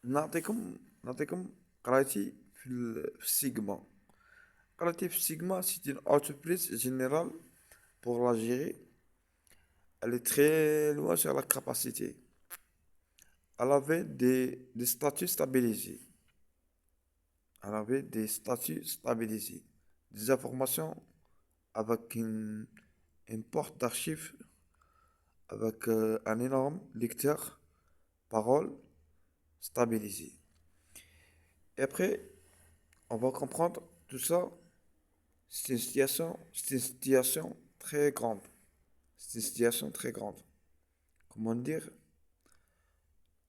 نعطيكم قرايتي في السيجما. قرايتي في السيجما c'est une entreprise générale pour l'Algérie. Elle est très loin sur la capacité. Elle avait des statuts stabilisés. Elle avait des statuts stabilisés. Des informations avec une porte d'archives, avec un énorme lecteur parole stabilisé. Et après, on va comprendre tout ça. C'est une situation très grande. C'est une situation très grande. Comment dire,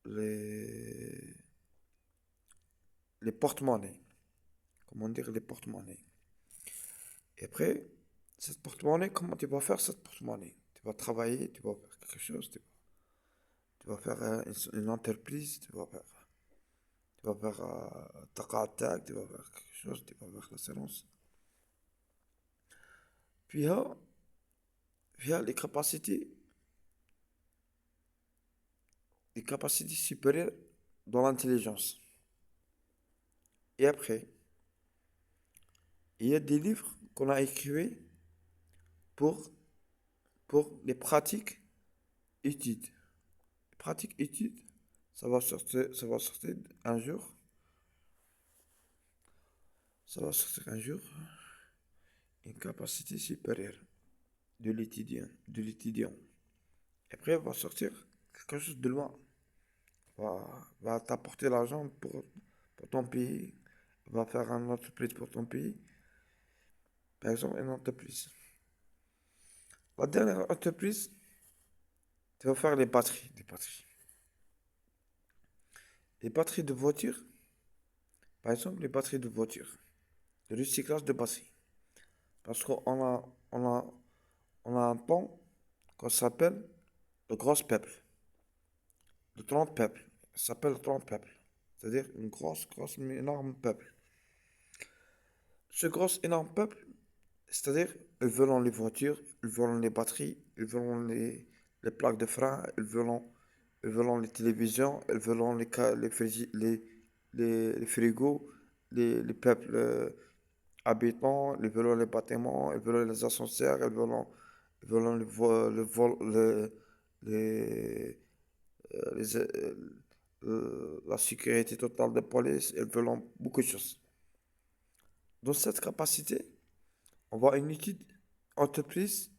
les, les porte-monnaies. Comment dire les porte-monnaies. Et après, cette porte-monnaie, comment tu vas faire cette porte-monnaie? Tu vas travailler, tu vas faire quelque chose, tu vas faire une entreprise, tu vas faire tac, tu vas faire quelque chose, tu vas faire l'assurance. Puis il y a les capacités supérieures dans l'intelligence. Et après, il y a des livres qu'on a écrits pour, pour les pratiques études. Les pratiques études, ça va sortir un jour. Ça va sortir un jour une capacité supérieure de l'étudiant. Et après, il va sortir quelque chose de loin. Va t'apporter l'argent pour ton pays. Va faire une entreprise pour ton pays. Par exemple, une entreprise. La dernière entreprise, tu vas faire les batteries. Les batteries de voiture, par exemple, les batteries de voiture. Le recyclage de batteries. Parce on a un pont qu'on s'appelle le gros peuple. Le 30 peuple. Ça s'appelle le 30 peuple. C'est-à-dire une une énorme peuple. Ce gros énorme peuple, c'est-à-dire ils veulent les voitures, ils veulent les batteries, ils veulent les plaques de frein, ils veulent les télévisions, ils veulent les frigos, les peuples habitants, ils veulent les bâtiments, ils veulent les ascenseurs, ils veulent les, la sécurité totale de police, ils veulent beaucoup de choses. Dans cette capacité, on voit une étude entreprise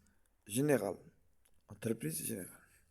générale. Entreprise générale.